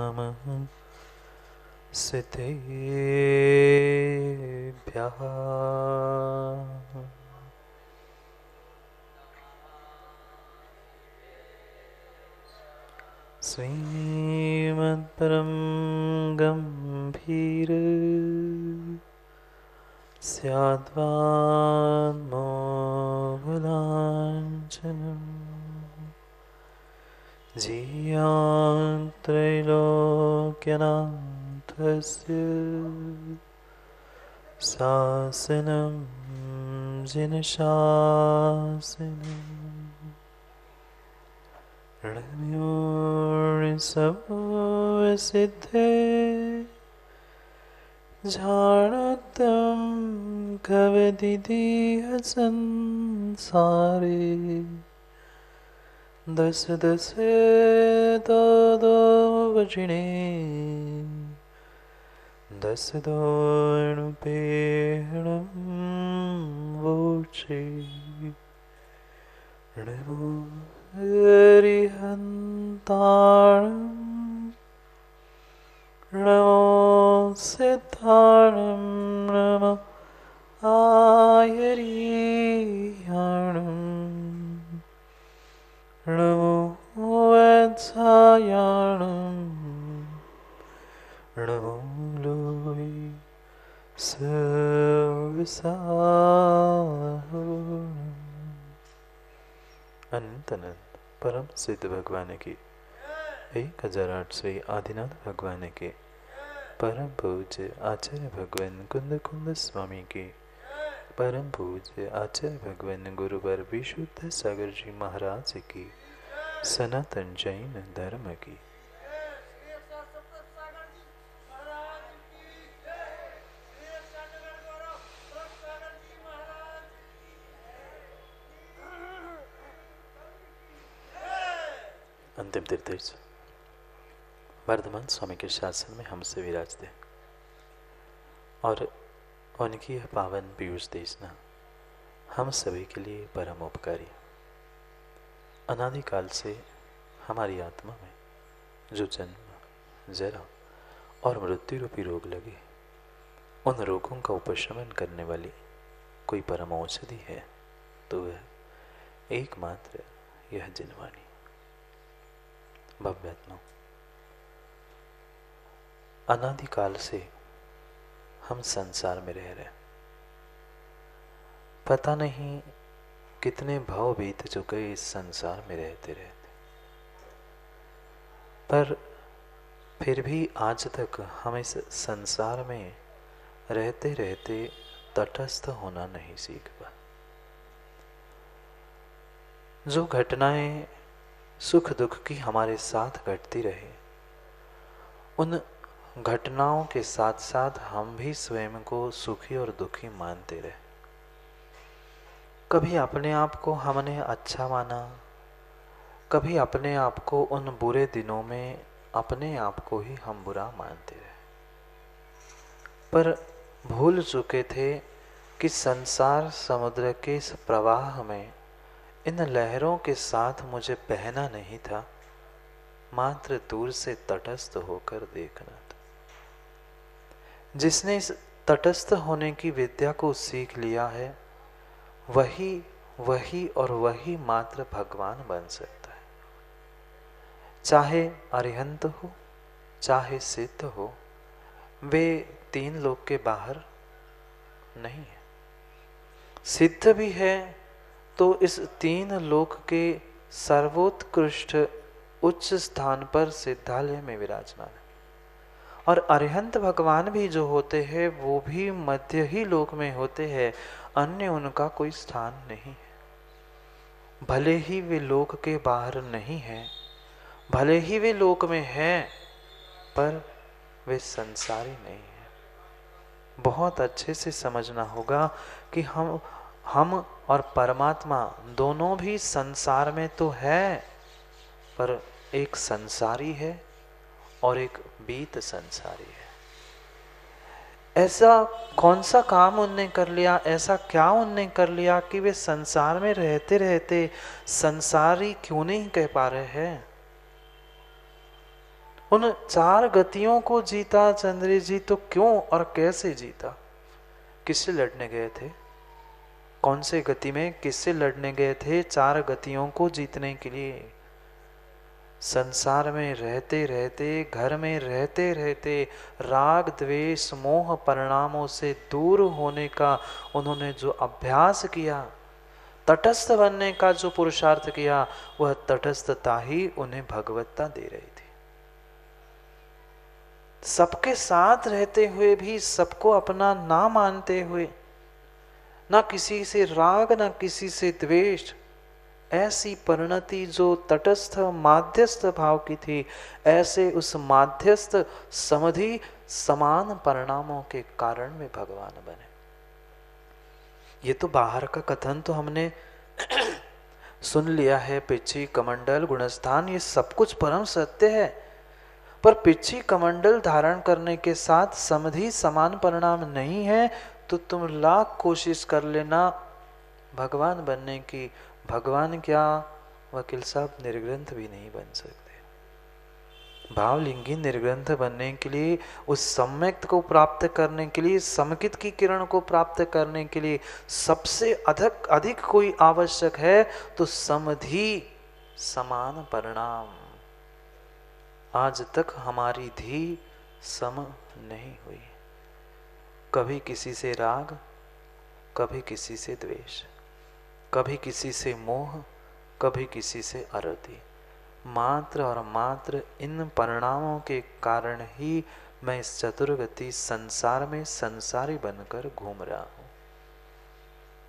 नमः सिद्धेभ्यः। श्रीमद्परं गम्भीर स्याद्वान्मोहलाञ्छनम् त्रैलोक्यनाथस्य शासनं जिनशासनम् णम्योर्निसवसिद्धे झाणतं कवदिदिह संसारे दस दस दो वचने दस दोणुपेणं वोचे नमो हरिहन्ताणं नमो सिद्धाणं नमो आयर्याणं नमो वत्सायाणं नमो लोहि सर्वसाहुणम्। अनंत अनंत परम सिद्ध भगवान की 1008वें आदिनाथ भगवान के परम पूज्य आचार्य भगवान कुंद कुंद स्वामी के परम पूज्य आचार्य भगवान गुरुवर विशुद्ध सागर जी महाराज की सनातन जैन धर्म की अंतिम तीर्थेश वर्धमान स्वामी के शासन में हमसे विराजते और उनकी यह पावन पीयूष देशना हम सभी के लिए परम उपकारी। अनादिकाल से हमारी आत्मा में जो जन्म जरा और मृत्यु रूपी रोग लगे, उन रोगों का उपशमन करने वाली कोई परम औषधि है तो वह एकमात्र यह जिनवाणी। भव्यात्मा, अनादिकाल से हम संसार में रह रहे, पता नहीं कितने भाव बीत चुके इस संसार में रहते रहते, पर फिर भी आज तक हम इस संसार में रहते रहते तटस्थ होना नहीं सीख पाए। जो घटनाएं सुख दुख की हमारे साथ घटती रहे, उन घटनाओं के साथ साथ हम भी स्वयं को सुखी और दुखी मानते रहे। कभी अपने आप को हमने अच्छा माना, कभी अपने आप को उन बुरे दिनों में अपने आप को ही हम बुरा मानते रहे, पर भूल चुके थे कि संसार समुद्र के इस प्रवाह में इन लहरों के साथ मुझे बहना नहीं था, मात्र दूर से तटस्थ होकर देखना था। जिसने इस तटस्थ होने की विद्या को सीख लिया है, वही और वही मात्र भगवान बन सकता है। चाहे अरिहंत हो, चाहे सिद्ध हो, वे तीन लोक के बाहर नहीं है। सिद्ध भी है तो इस तीन लोक के सर्वोत्कृष्ट उच्च स्थान पर सिद्धालय में विराजमान है। और अरिहंत भगवान भी जो होते हैं वो भी मध्य ही लोक में होते हैं, अन्य उनका कोई स्थान नहीं है। भले ही वे लोक के बाहर नहीं है, भले ही वे लोक में हैं, पर वे संसारी नहीं है। बहुत अच्छे से समझना होगा कि हम और परमात्मा दोनों भी संसार में तो है, पर एक संसारी है और एक बीत संसारी है। ऐसा कौन सा काम उनने कर लिया, ऐसा क्या उनने कर लिया कि वे संसार में रहते रहते संसारी क्यों नहीं कह पा रहे हैं? उन चार गतियों को जीता चंद्री जी, तो क्यों और कैसे जीता? किससे लड़ने गए थे? कौन से गति में किससे लड़ने गए थे? चार गतियों को जीतने के लिए। संसार में रहते रहते, घर में रहते रहते, राग द्वेष मोह परिणामों से दूर होने का उन्होंने जो अभ्यास किया, तटस्थ बनने का जो पुरुषार्थ किया, वह तटस्थता ही उन्हें भगवत्ता दे रही थी। सबके साथ रहते हुए भी, सबको अपना ना मानते हुए, ना किसी से राग ना किसी से द्वेष, ऐसी परिणति जो तटस्थ माध्यस्थ भाव की थी, ऐसे उस माध्यस्थ समधि समान परिणामों के कारण में भगवान बने। ये तो बाहर का कथन तो हमने सुन लिया है, पिछी कमंडल गुणस्थान, ये सब कुछ परम सत्य है। पर पिछी कमंडल धारण करने के साथ समधि समान परिणाम नहीं है, तो तुम लाख कोशिश कर लेना भगवान बनने की, भगवान क्या वकील साहब निर्ग्रंथ भी नहीं बन सकते। भावलिंगी निर्ग्रंथ बनने के लिए, उस सम्यक्त को प्राप्त करने के लिए, समकित की किरण को प्राप्त करने के लिए सबसे अधिक कोई आवश्यक है तो समधि समान परिणाम। आज तक हमारी धी सम नहीं हुई, कभी किसी से राग, कभी किसी से द्वेष, कभी किसी से मोह, कभी किसी से अरति। मात्र और मात्र इन परिणामों के कारण ही मैं इस चतुर्गति संसार में संसारी बनकर घूम रहा हूं।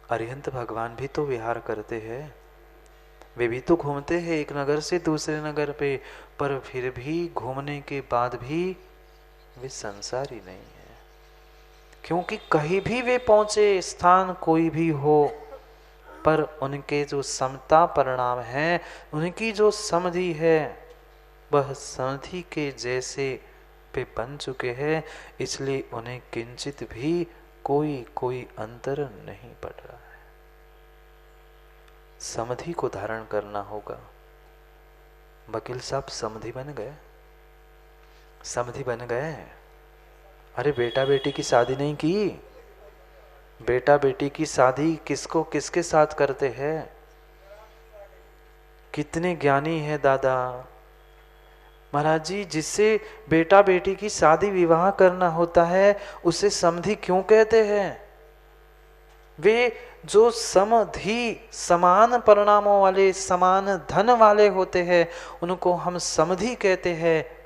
अरिहंत भगवान भी तो विहार करते हैं, वे भी तो घूमते हैं एक नगर से दूसरे नगर पे, पर फिर भी घूमने के बाद भी वे संसारी नहीं है। क्योंकि कहीं भी वे पहुंचे, स्थान कोई भी हो, पर उनके जो समता परिणाम है, उनकी जो समधि है, वह समधि के जैसे पे बन चुके हैं, इसलिए उन्हें किंचित भी कोई अंतर नहीं पड़ रहा है। समधि को धारण करना होगा। वकील साहब समधि बन गए, समधि बन गए। अरे बेटा बेटी की शादी नहीं की, बेटा बेटी की शादी किसको किसके साथ करते हैं? कितने ज्ञानी है दादा महाराज जी, जिससे बेटा बेटी की शादी विवाह करना होता है उसे समधि क्यों कहते हैं? वे जो समधि समान परिणामों वाले, समान धन वाले होते हैं, उनको हम समधि कहते हैं।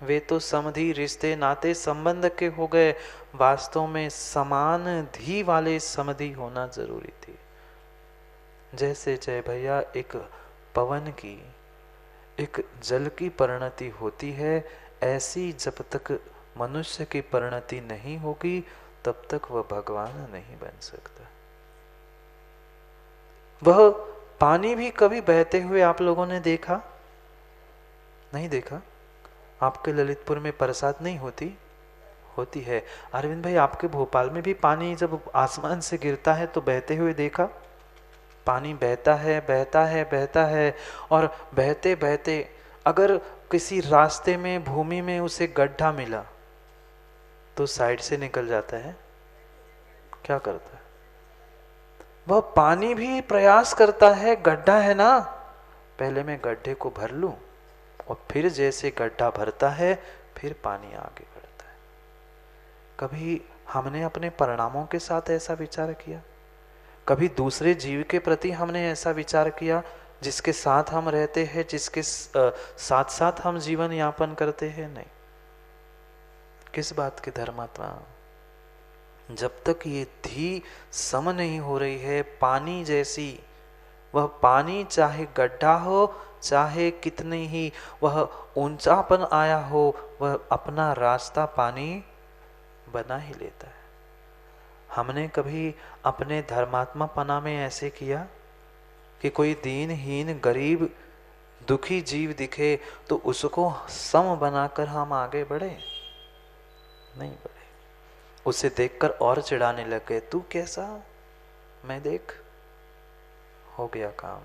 वे तो समधि रिश्ते नाते संबंध के हो गए, वास्तव में समान धी वाले समधि होना जरूरी थी। जैसे जय भैया एक पवन की, एक जल की परिणति होती है, ऐसी जब तक मनुष्य की परिणति नहीं होगी तब तक वह भगवान नहीं बन सकता। वह पानी भी कभी बहते हुए आप लोगों ने देखा? नहीं देखा? आपके ललितपुर में बरसात नहीं होती? होती है। अरविंद भाई, आपके भोपाल में भी पानी जब आसमान से गिरता है तो बहते हुए देखा? पानी बहता है बहता है बहता है, और बहते बहते अगर किसी रास्ते में भूमि में उसे गड्ढा मिला तो साइड से निकल जाता है। क्या करता है? वह पानी भी प्रयास करता है, गड्ढा है ना, पहले मैं गड्ढे को भर लूं, और फिर जैसे गड्ढा भरता है फिर पानी आगे बढ़ता है। कभी हमने अपने परिणामों के साथ ऐसा विचार किया? कभी दूसरे जीव के प्रति हमने ऐसा विचार किया जिसके साथ हम रहते हैं, जिसके साथ साथ हम जीवन यापन करते हैं? नहीं। किस बात के धर्मात्मा? जब तक ये धी सम नहीं हो रही है पानी जैसी, वह पानी चाहे गड्ढा हो, चाहे कितनी ही वह ऊंचापन आया हो, वह अपना रास्ता पानी बना ही लेता है। हमने कभी अपने धर्मात्मा पना में ऐसे किया कि कोई दीनहीन गरीब दुखी जीव दिखे तो उसको सम बनाकर हम आगे बढ़े? नहीं बढ़े। उसे देखकर और चिढ़ाने लग गए, तू कैसा, मैं देख, हो गया काम।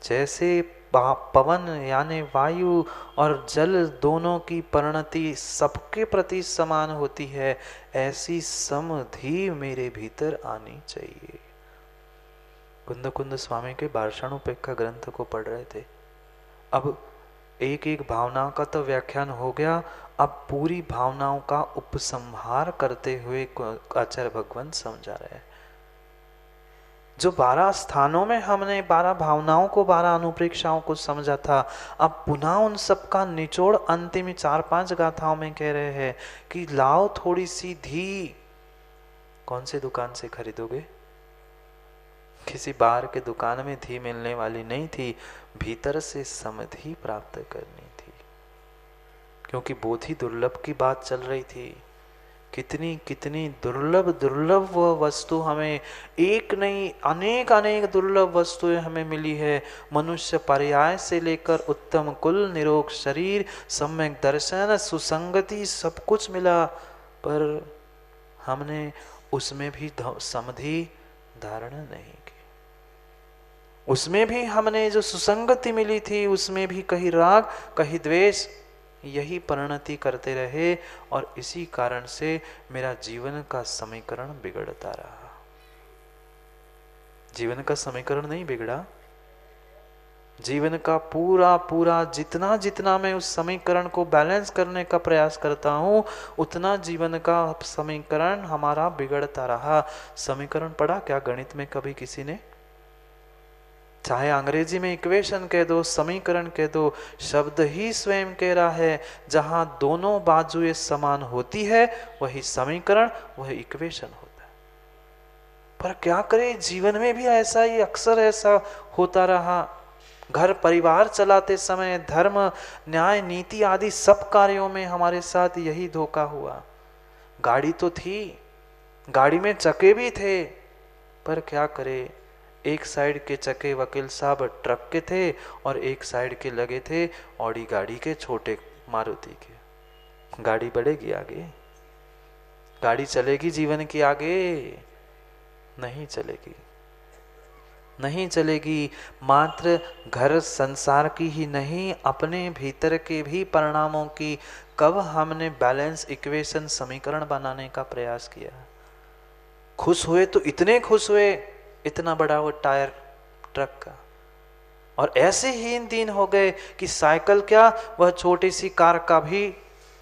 जैसे पवन यानी वायु और जल दोनों की परिणति सबके प्रति समान होती है, ऐसी समधि मेरे भीतर आनी चाहिए। कुंद कुंद स्वामी के भाषणोपेक्षा ग्रंथ को पढ़ रहे थे। अब एक एक भावना का तो व्याख्यान हो गया, अब पूरी भावनाओं का उपसंहार करते हुए आचार्य भगवान समझा रहे हैं। जो 12 स्थानों में हमने 12 भावनाओं को 12 अनुप्रेक्षाओं को समझा था, अब पुनः उन सबका निचोड़ अंतिम 4-5 गाथाओं में कह रहे हैं कि लाओ थोड़ी सी धी। कौन से दुकान से खरीदोगे? किसी बाहर के दुकान में धी मिलने वाली नहीं थी, भीतर से समधि प्राप्त करनी थी, क्योंकि बोधि दुर्लभ की बात चल रही थी। कितनी कितनी दुर्लभ दुर्लभ वह वस्तु हमें, एक नहीं अनेक अनेक दुर्लभ वस्तुएं हमें मिली है। मनुष्य पर्याय से लेकर उत्तम कुल, निरोग शरीर, सम्यक दर्शन, सुसंगति, सब कुछ मिला, पर हमने उसमें भी समधि धारण नहीं की। उसमें भी हमने जो सुसंगति मिली थी, उसमें भी कहीं राग कहीं द्वेष, यही परिणति करते रहे, और इसी कारण से मेरा जीवन का समीकरण बिगड़ता रहा। जीवन का समीकरण नहीं बिगड़ा, जीवन का पूरा पूरा जितना जितना मैं उस समीकरण को बैलेंस करने का प्रयास करता हूं, उतना जीवन का समीकरण हमारा बिगड़ता रहा। समीकरण पढ़ा क्या गणित में कभी किसी ने? चाहे अंग्रेजी में इक्वेशन कह दो, समीकरण कह दो, शब्द ही स्वयं कह रहा है, जहां दोनों बाजुएं समान होती है वही समीकरण, वही इक्वेशन होता है। पर क्या करें, जीवन में भी ऐसा ही अक्सर ऐसा होता रहा। घर परिवार चलाते समय धर्म न्याय नीति आदि सब कार्यों में हमारे साथ यही धोखा हुआ। गाड़ी तो थी, गाड़ी में चक्के भी थे, पर क्या करे, एक साइड के चक्के वकील साहब ट्रक के थे और एक साइड के लगे थे ऑडी गाड़ी के, छोटे मारुति के। गाड़ी बढ़ेगी आगे? गाड़ी चलेगी जीवन की आगे? नहीं चलेगी, नहीं चलेगी। मात्र घर संसार की ही नहीं, अपने भीतर के भी परिणामों की कब हमने बैलेंस इक्वेशन समीकरण बनाने का प्रयास किया? खुश हुए तो इतने खुश हुए, इतना बड़ा वो टायर ट्रक का, और ऐसे ही इन दिन हो गए कि साइकिल क्या, वह छोटी सी कार का भी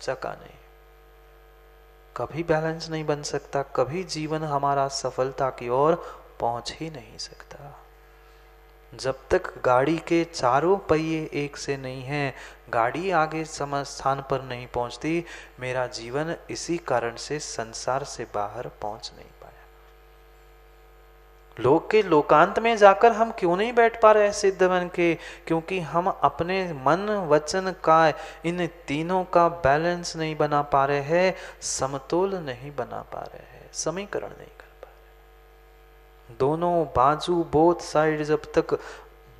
चक्का नहीं। कभी बैलेंस नहीं बन सकता, कभी जीवन हमारा सफलता की ओर पहुंच ही नहीं सकता। जब तक गाड़ी के चारों पहिए एक से नहीं हैं, गाड़ी आगे स्थान पर नहीं पहुंचती। मेरा जीवन इसी कारण से संसार से बाहर पहुंच नहीं पाया। लोक के लोकांत में जाकर हम क्यों नहीं बैठ पा रहे सिद्ध बन के? क्योंकि हम अपने मन वचन का इन तीनों का बैलेंस नहीं बना पा रहे हैं, समतोल नहीं बना पा रहे हैं, समीकरण नहीं कर पा रहे। दोनों बाजू बोथ साइड जब तक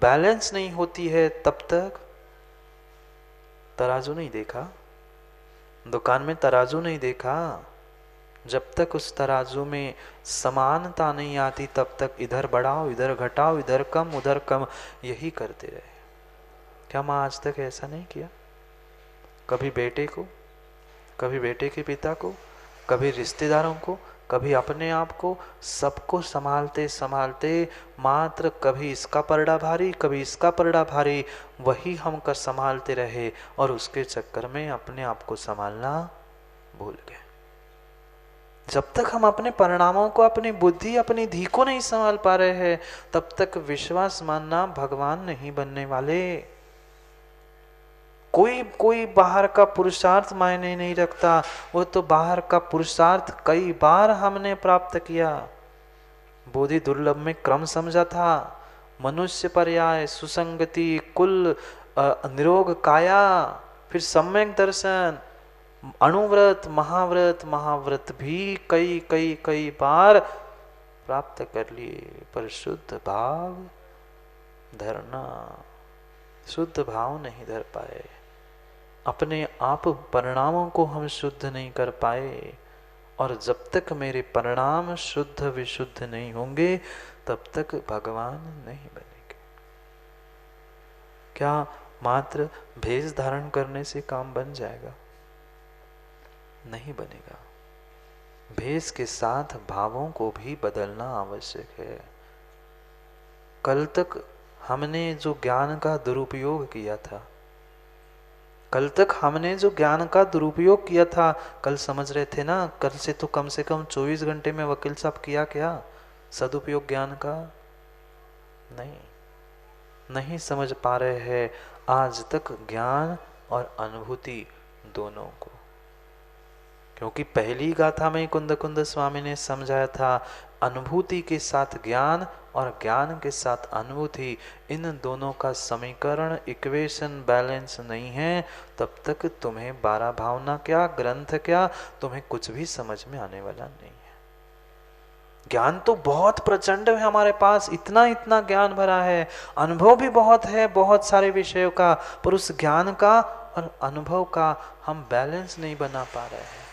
बैलेंस नहीं होती है, तब तक तराजू नहीं देखा, दुकान में तराजू नहीं देखा, जब तक उस तराजू में समानता नहीं आती तब तक इधर बढ़ाओ इधर घटाओ, इधर कम उधर कम, यही करते रहे। क्या माँ आज तक ऐसा नहीं किया? कभी बेटे को, कभी बेटे के पिता को, कभी रिश्तेदारों को, कभी अपने आप को, सबको संभालते संभालते मात्र कभी इसका परड़ा भारी कभी इसका परड़ा भारी, वही हम कर संभालते रहे, और उसके चक्कर में अपने आप को संभालना भूल गए। जब तक हम अपने परिणामों को, अपनी बुद्धि, अपनी धी को नहीं संभाल पा रहे हैं, तब तक विश्वास मानना भगवान नहीं बनने वाले। कोई बाहर का पुरुषार्थ मायने नहीं रखता, वो तो बाहर का पुरुषार्थ कई बार हमने प्राप्त किया। बोधि दुर्लभ में क्रम समझा था, मनुष्य पर्याय, सुसंगति, कुल, निरोग काया, फिर सम्यक दर्शन, अणुव्रत, महाव्रत, महाव्रत भी कई कई कई बार प्राप्त कर लिए, पर शुद्ध भाव धरना, शुद्ध भाव नहीं धर पाए। अपने आप परिणामों को हम शुद्ध नहीं कर पाए, और जब तक मेरे परिणाम शुद्ध विशुद्ध नहीं होंगे तब तक भगवान नहीं बनेंगे। क्या मात्र भेष धारण करने से काम बन जाएगा? नहीं बनेगा। भेष के साथ भावों को भी बदलना आवश्यक है। कल तक हमने जो ज्ञान का दुरुपयोग किया था, कल समझ रहे थे ना, कल से कम 24 घंटे में वकील साहब किया क्या सदुपयोग ज्ञान का? नहीं समझ पा रहे हैं आज तक ज्ञान और अनुभूति दोनों को। क्योंकि पहली गाथा में कुंद स्वामी ने समझाया था, अनुभूति के साथ ज्ञान और ज्ञान के साथ अनुभूति, इन दोनों का समीकरण, इक्वेशन बैलेंस नहीं है तब तक तुम्हें 12 भावना क्या, ग्रंथ क्या, तुम्हें कुछ भी समझ में आने वाला नहीं है। ज्ञान तो बहुत प्रचंड है हमारे पास, इतना ज्ञान भरा है, अनुभव भी बहुत है बहुत सारे विषयों का, पर उस ज्ञान का और अनुभव का हम बैलेंस नहीं बना पा रहे हैं।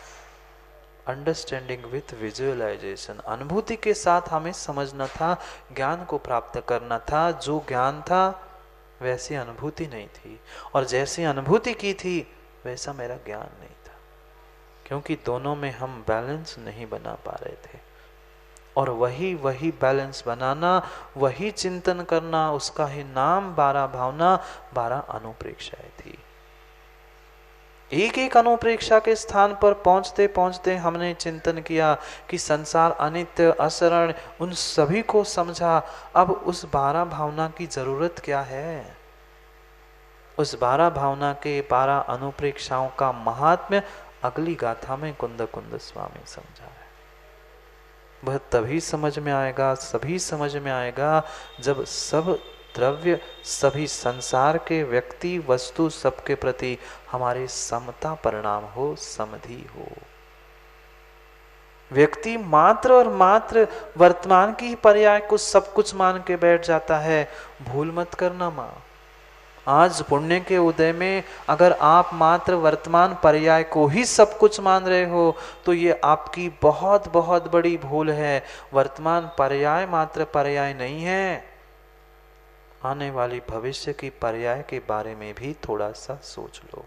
अंडरस्टैंडिंग विथ विजुअलाइजेशन, अनुभूति के साथ हमें समझना था, ज्ञान को प्राप्त करना था। जो ज्ञान था वैसी अनुभूति नहीं थी, और जैसी अनुभूति की थी वैसा मेरा ज्ञान नहीं था, क्योंकि दोनों में हम बैलेंस नहीं बना पा रहे थे। और वही बैलेंस बनाना, वही चिंतन करना, उसका ही नाम 12 भावना, 12 अनुप्रेक्षाएं थी। एक अनुप्रेक्षा के स्थान पर पहुंचते पहुंचते हमने चिंतन किया कि संसार अनित्य, असरण, उन सभी को समझा। अब उस 12 भावना की जरूरत क्या है? उस 12 भावना के 12 अनुप्रेक्षाओं का महात्म्य अगली गाथा में कुंद स्वामी समझा है। वह तभी समझ में आएगा, सभी समझ में आएगा, जब सब द्रव्य, सभी संसार के व्यक्ति, वस्तु, सबके प्रति हमारी समता परिणाम हो, समधि हो। व्यक्ति मात्र और मात्र वर्तमान की पर्याय को सब कुछ मान के बैठ जाता है। भूल मत करना माँ, आज पुण्य के उदय में अगर आप मात्र वर्तमान पर्याय को ही सब कुछ मान रहे हो तो ये आपकी बहुत बहुत बड़ी भूल है। वर्तमान पर्याय मात्र पर्याय नहीं है, आने वाली भविष्य की पर्याय के बारे में भी थोड़ा सा सोच लो।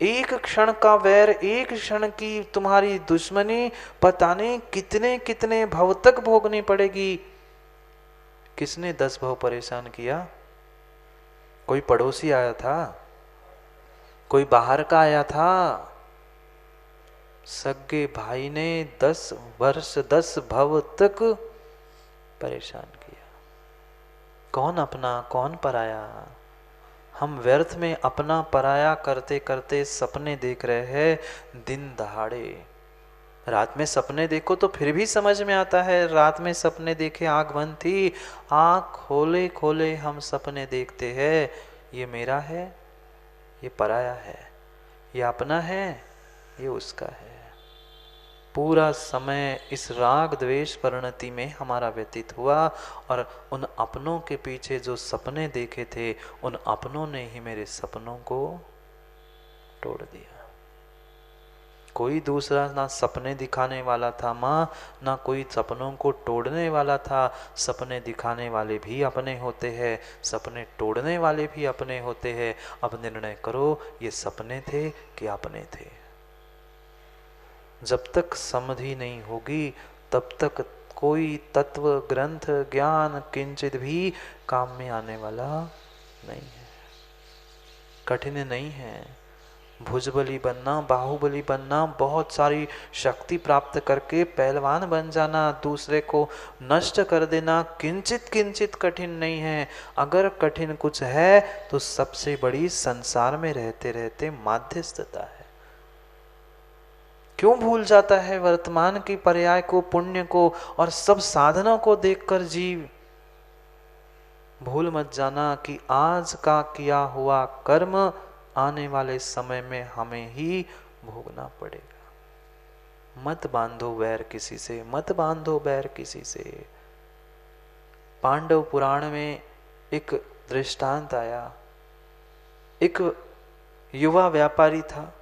एक क्षण का वैर, एक क्षण की तुम्हारी दुश्मनी, पता नहीं कितने कितने भव तक भोगनी पड़ेगी। किसने 10 भव परेशान किया? कोई पड़ोसी आया था, कोई बाहर का आया था, सगे भाई ने 10 वर्ष 10 भव तक परेशान किया। कौन अपना कौन पराया? हम व्यर्थ में अपना पराया करते करते सपने देख रहे हैं दिन दहाड़े। रात में सपने देखो तो फिर भी समझ में आता है, रात में सपने देखे, आंख बंद थी, आंख खोले खोले हम सपने देखते हैं। ये मेरा है, ये पराया है, ये अपना है, ये उसका है। पूरा समय इस राग द्वेष परिणति में हमारा व्यतीत हुआ, और उन अपनों के पीछे जो सपने देखे थे, उन अपनों ने ही मेरे सपनों को तोड़ दिया। कोई दूसरा ना सपने दिखाने वाला था माँ, ना कोई सपनों को तोड़ने वाला था। सपने दिखाने वाले भी अपने होते हैं, सपने तोड़ने वाले भी अपने होते हैं। अब निर्णय करो, ये सपने थे कि अपने थे। जब तक समधि नहीं होगी तब तक कोई तत्व, ग्रंथ, ज्ञान किंचित भी काम में आने वाला नहीं है। कठिन नहीं है। भुजबली बनना, बाहुबली बनना, बहुत सारी शक्ति प्राप्त करके पहलवान बन जाना, दूसरे को नष्ट कर देना, किंचित किंचित कठिन नहीं है। अगर कठिन कुछ है तो सबसे बड़ी संसार में रहते रहते माध्यस्थता है। क्यों भूल जाता है वर्तमान की पर्याय को, पुण्य को और सब साधनों को देखकर जीव? भूल मत जाना कि आज का किया हुआ कर्म आने वाले समय में हमें ही भोगना पड़ेगा। मत बांधो वैर किसी से, मत बांधो बैर किसी से। पांडव पुराण में एक दृष्टांत आया। एक युवा व्यापारी था,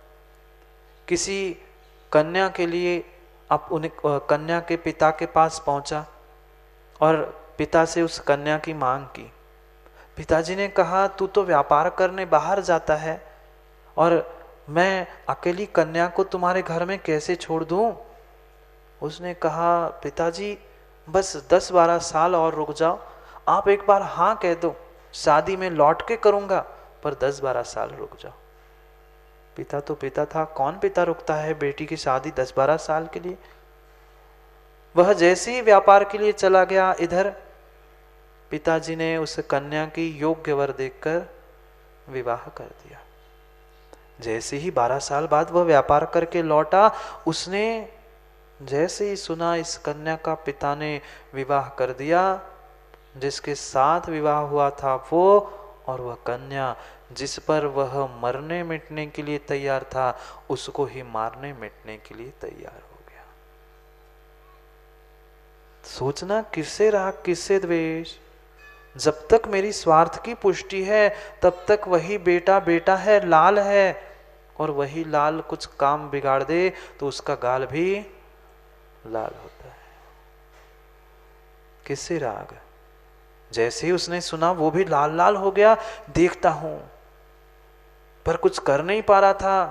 किसी कन्या के लिए कन्या के पिता के पास पहुंचा और पिता से उस कन्या की मांग की। पिताजी ने कहा तू तो व्यापार करने बाहर जाता है और मैं अकेली कन्या को तुम्हारे घर में कैसे छोड़ दूं? उसने कहा पिताजी बस 10-12 साल और रुक जाओ, आप एक बार हाँ कह दो, शादी में लौट के करूंगा, पर 10-12 साल रुक जाओ। पिता तो पिता था, कौन पिता रुकता है बेटी की शादी 10-12 साल के लिए। वह जैसे ही व्यापार के लिए चला गया, इधर पिताजी ने उस कन्या की योग्य वर देखकर विवाह कर दिया। जैसे ही 12 साल बाद वह व्यापार करके लौटा, उसने जैसे ही सुना इस कन्या का पिता ने विवाह कर दिया, जिसके साथ विवाह हुआ था वो और वह कन्या जिस पर वह मरने मिटने के लिए तैयार था, उसको ही मारने मिटने के लिए तैयार हो गया। सोचना किससे राग किससे द्वेष? जब तक मेरी स्वार्थ की पुष्टि है तब तक वही बेटा बेटा है, लाल है, और वही लाल कुछ काम बिगाड़ दे तो उसका गाल भी लाल होता है। किससे राग? जैसे ही उसने सुना वो भी लाल लाल हो गया, देखता हूं, पर कुछ कर नहीं पा रहा था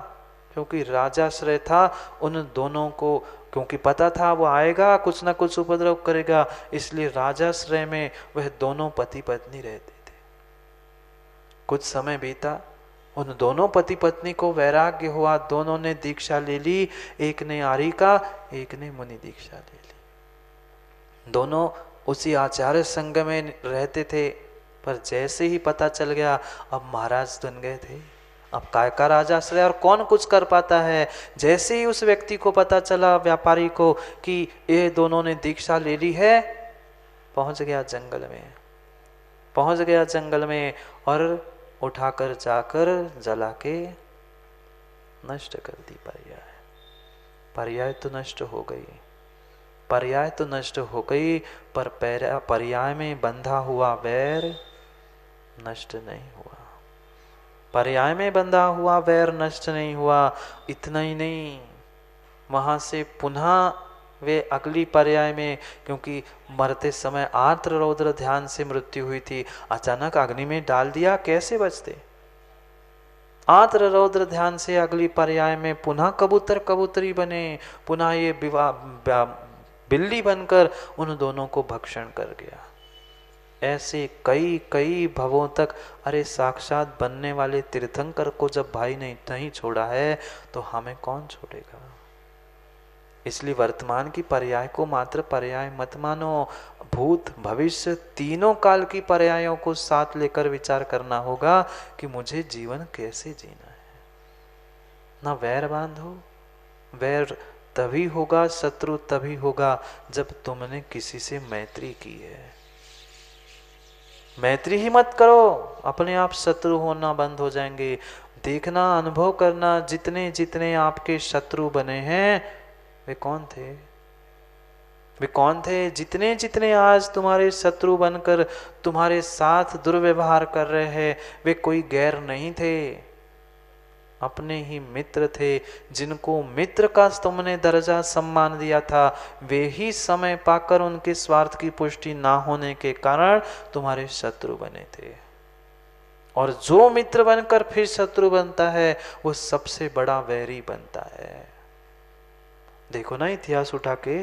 क्योंकि राजाश्रय था। उन दोनों को क्योंकि पता था वो आएगा कुछ ना कुछ उपद्रव करेगा, इसलिए राजाश्रय में वह दोनों पति पत्नी रहते थे। कुछ समय बीता, उन दोनों पति पत्नी को वैराग्य हुआ, दोनों ने दीक्षा ले ली, एक ने आर्य का, एक ने मुनि दीक्षा ले ली। दोनों उसी आचार्य संघ में रहते थे, पर जैसे ही पता चल गया अब महाराज बन गए थे, अब काय का राजाश्रय और कौन कुछ कर पाता है। जैसे ही उस व्यक्ति को पता चला, व्यापारी को, कि ये दोनों ने दीक्षा ले ली है, पहुंच गया जंगल में, पहुंच गया जंगल में और उठाकर जाकर जला के नष्ट कर दी पर्याय। पर्याय तो नष्ट हो गई, पर्याय तो नष्ट हो गई, पर पर्याय में बंधा हुआ वैर नष्ट नहीं हुआ। पर्याय में बंधा हुआ वैर नष्ट नहीं हुआ। इतना ही नहीं, वहां से पुनः वे अगली पर्याय में, क्योंकि मरते समय आर्द्र रौद्र ध्यान से मृत्यु हुई थी, अचानक अग्नि में डाल दिया, कैसे बचते? आर्द्र रौद्र ध्यान से अगली पर्याय में पुनः कबूतर कबूतरी बने, पुनः ये बिल्ली बनकर उन दोनों को भक्षण कर गया। ऐसे कई कई भवों तक, अरे साक्षात बनने वाले तीर्थंकर को जब भाई ने नहीं छोड़ा है तो हमें कौन छोड़ेगा? इसलिए वर्तमान की पर्याय को मात्र पर्याय मत मानो, भूत भविष्य तीनों काल की पर्यायों को साथ लेकर विचार करना होगा कि मुझे जीवन कैसे जीना है। ना वैर बांधो, वैर तभी होगा, शत्रु तभी होगा जब तुमने किसी से मैत्री की है। मैत्री ही मत करो, अपने आप शत्रु होना बंद हो जाएंगे। देखना, अनुभव करना, जितने जितने आपके शत्रु बने हैं वे कौन थे? वे कौन थे? जितने जितने आज तुम्हारे शत्रु बनकर तुम्हारे साथ दुर्व्यवहार कर रहे हैं, वे कोई गैर नहीं थे, अपने ही मित्र थे। जिनको मित्र का तुमने दर्जा सम्मान दिया था, वे ही समय पाकर उनके स्वार्थ की पुष्टि ना होने के कारण तुम्हारे शत्रु बने थे। और जो मित्र बनकर फिर शत्रु बनता है वो सबसे बड़ा वैरी बनता है। देखो ना इतिहास उठा के,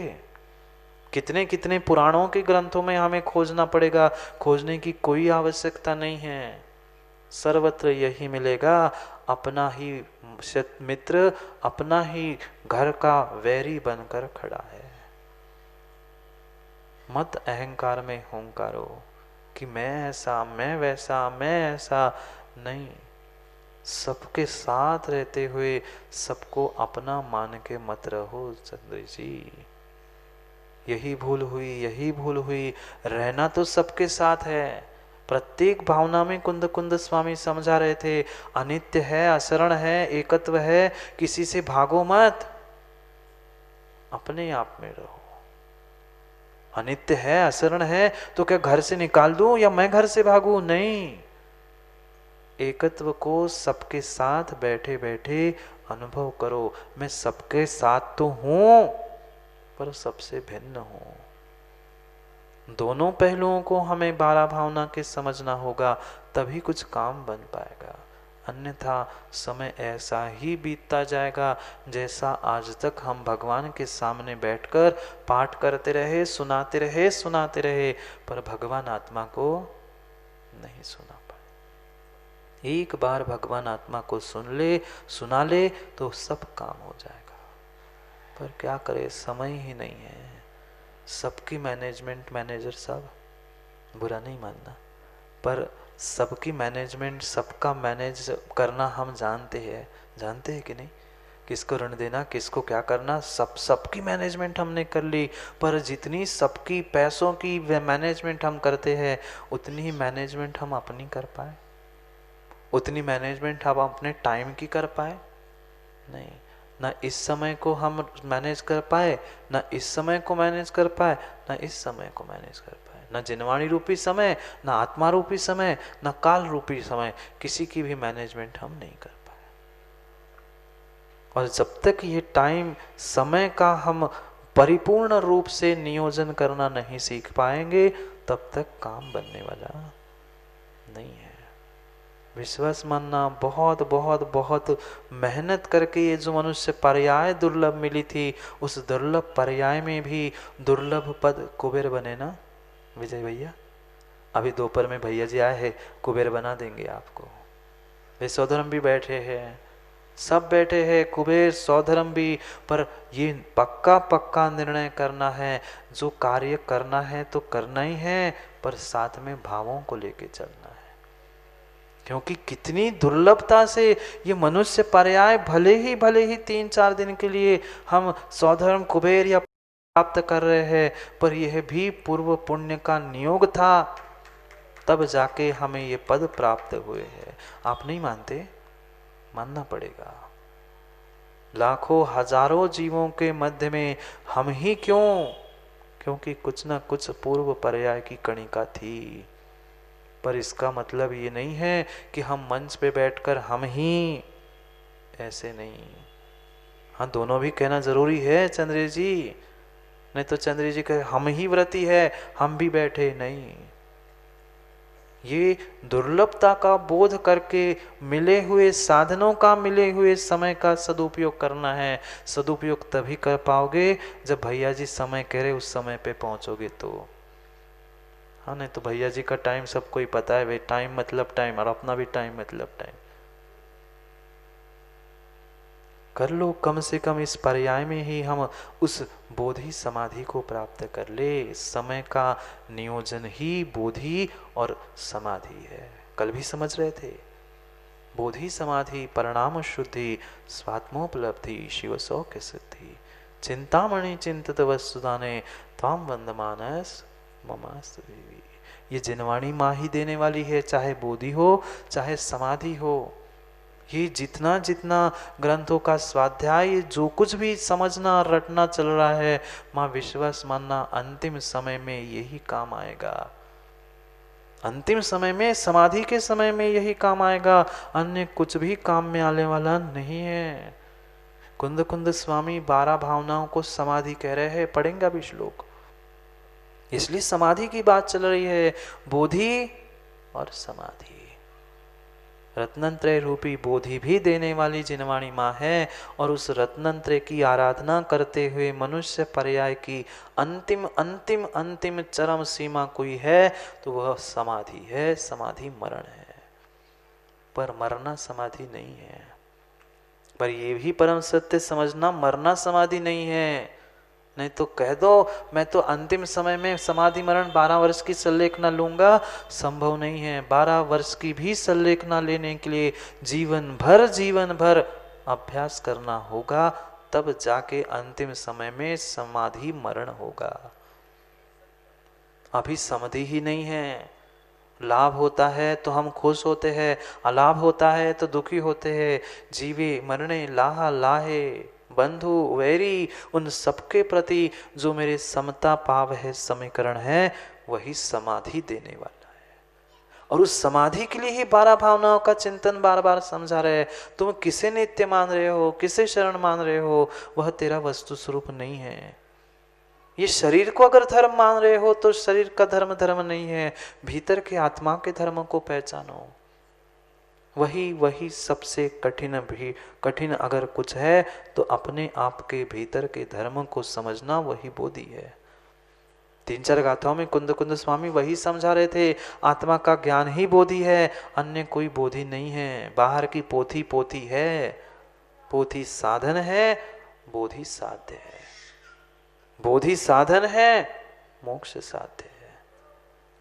कितने कितने पुराणों के ग्रंथों में हमें खोजना पड़ेगा, खोजने की कोई आवश्यकता नहीं है। सर्वत्र यही मिलेगा, अपना ही मित्र अपना ही घर का वैरी बनकर खड़ा है। मत अहंकार में हुंकारो कि मैं ऐसा, मैं वैसा, मैं ऐसा नहीं। सबके साथ रहते हुए सबको अपना मान के मत रहो चंद्र जी। यही भूल हुई, यही भूल हुई। रहना तो सबके साथ है, प्रत्येक भावना में कुंद कुंद स्वामी समझा रहे थे, अनित्य है, अशरण है, एकत्व है, किसी से भागो मत, अपने आप में रहो। अनित्य है, अशरण है तो क्या घर से निकाल दूं या मैं घर से भागूं? नहीं, एकत्व को सबके साथ बैठे बैठे अनुभव करो। मैं सबके साथ तो हूं पर सबसे भिन्न हूं। दोनों पहलुओं को हमें 12 भावना के समझना होगा, तभी कुछ काम बन पाएगा। अन्यथा समय ऐसा ही बीतता जाएगा जैसा आज तक हम भगवान के सामने बैठकर पाठ करते रहे, सुनाते रहे, पर भगवान आत्मा को नहीं सुना पाए। एक बार भगवान आत्मा को सुना ले तो सब काम हो जाएगा। पर क्या करे, समय ही नहीं है। सबकी मैनेजर सब, बुरा नहीं मानना, पर सबकी मैनेजमेंट, सबका मैनेज करना हम जानते हैं कि नहीं? किसको ऋण देना, किसको क्या करना, सबकी मैनेजमेंट हमने कर ली। पर जितनी सबकी पैसों की मैनेजमेंट हम करते हैं, उतनी ही मैनेजमेंट हम अपनी कर पाए? उतनी मैनेजमेंट हम अपने टाइम की कर पाए? नहीं। ना इस समय को हम मैनेज कर पाए, ना इस समय को मैनेज कर पाए, ना इस समय को मैनेज कर पाए। ना जिनवाणी रूपी समय, ना आत्मा रूपी समय, ना काल रूपी समय, किसी की भी मैनेजमेंट हम नहीं कर पाए। और जब तक ये टाइम, समय का हम परिपूर्ण रूप से नियोजन करना नहीं सीख पाएंगे, तब तक काम बनने वाला नहीं है। विश्वास मानना, बहुत बहुत बहुत मेहनत करके ये जो मनुष्य पर्याय दुर्लभ मिली थी, उस दुर्लभ पर्याय में भी दुर्लभ पद कुबेर बने ना विजय भैया। अभी दोपहर में भैया जी आए हैं, कुबेर बना देंगे आपको। वे सौधर्म भी बैठे हैं, सब बैठे हैं, कुबेर सौधर्म भी। पर ये पक्का निर्णय करना है, जो कार्य करना है तो करना ही है, पर साथ में भावों को लेके चलना है। क्योंकि कितनी दुर्लभता से ये मनुष्य पर्याय, भले ही 3-4 दिन के लिए हम सौधर्म कुबेर या प्राप्त कर रहे हैं, पर यह भी पूर्व पुण्य का नियोग था, तब जाके हमें ये पद प्राप्त हुए हैं। आप नहीं मानते? मानना पड़ेगा। लाखों हजारों जीवों के मध्य में हम ही क्यों? क्योंकि कुछ ना कुछ पूर्व पर्याय की कणिका थी। पर इसका मतलब ये नहीं है कि हम मंच पे बैठकर हम ही, ऐसे नहीं। हाँ, दोनों भी कहना जरूरी है चंद्र जी, नहीं तो चंद्र जी कहे हम ही व्रती है, हम भी बैठे नहीं। ये दुर्लभता का बोध करके मिले हुए साधनों का, मिले हुए समय का सदुपयोग करना है। सदुपयोग तभी कर पाओगे जब भैया जी समय कह रहे उस समय पे पहुंचोगे तो। हाँ, नहीं तो भैया जी का टाइम सबको ही पता है, वे टाइम मतलब टाइम, और अपना भी टाइम मतलब टाइम। कर लो, कम से कम इस पर्याय में ही हम उस बोधि समाधि को प्राप्त कर ले। समय का नियोजन ही बोधि और समाधि है। कल भी समझ रहे थे, बोधि समाधि परिणाम शुद्धि, स्वात्मोपलब्धि शिव सौख्य सिद्धि, चिंतामणि चिंतित वस्तुदाने त्वाम वंदमानस ममास्तु देवी। ये जिनवाणी माँ ही देने वाली है, चाहे बोधि हो चाहे समाधि हो। ये जितना जितना ग्रंथों का स्वाध्याय, जो कुछ भी समझना रटना चल रहा है, माँ विश्वास मानना अंतिम समय में यही काम आएगा। अंतिम समय में, समाधि के समय में यही काम आएगा, अन्य कुछ भी काम में आने वाला नहीं है। कुंद कुंद स्वामी 12 भावनाओं को समाधि कह रहे हैं, पढ़ेंगे अभी श्लोक। इसलिए समाधि की बात चल रही है, बोधि और समाधि। रत्नत्रय रूपी बोधि भी देने वाली जिनवाणी माँ है, और उस रत्नत्रय की आराधना करते हुए मनुष्य पर्याय की अंतिम अंतिम अंतिम चरम सीमा कोई है तो वह समाधि है। समाधि मरण है, पर मरना समाधि नहीं है। पर यह भी परम सत्य समझना, मरना समाधि नहीं है। नहीं तो कह दो मैं तो अंतिम समय में समाधि मरण 12 वर्ष की संलेखना लूंगा, संभव नहीं है। 12 वर्ष की भी संलेखना लेने के लिए जीवन भर अभ्यास करना होगा, तब जाके अंतिम समय में समाधि मरण होगा। अभी समाधि ही नहीं है। लाभ होता है तो हम खुश होते हैं, अलाभ होता है तो दुखी होते हैं। जीवे मरणे लाहा लाहे, बंधु वैरी, उन सबके प्रति जो मेरे समता पाव है, समीकरण है, वही समाधि देने वाला है। और उस समाधि के लिए ही 12 भावनाओं का चिंतन बार बार समझा रहे हैं। तुम किसे नित्य मान रहे हो, किसे शरण मान रहे हो, वह तेरा वस्तु स्वरूप नहीं है। ये शरीर को अगर धर्म मान रहे हो तो शरीर का धर्म धर्म नहीं है, भीतर के आत्मा के धर्म को पहचानो। वही सबसे कठिन अगर कुछ है तो अपने आप के भीतर के धर्म को समझना, वही बोधि है। 3-4 गाथाओं में कुंद स्वामी वही समझा रहे थे, आत्मा का ज्ञान ही बोधि है, अन्य कोई बोधि नहीं है। बाहर की पोथी है, पोथी साधन है, बोधि साध्य है। बोधि साधन है, मोक्ष साध्य है।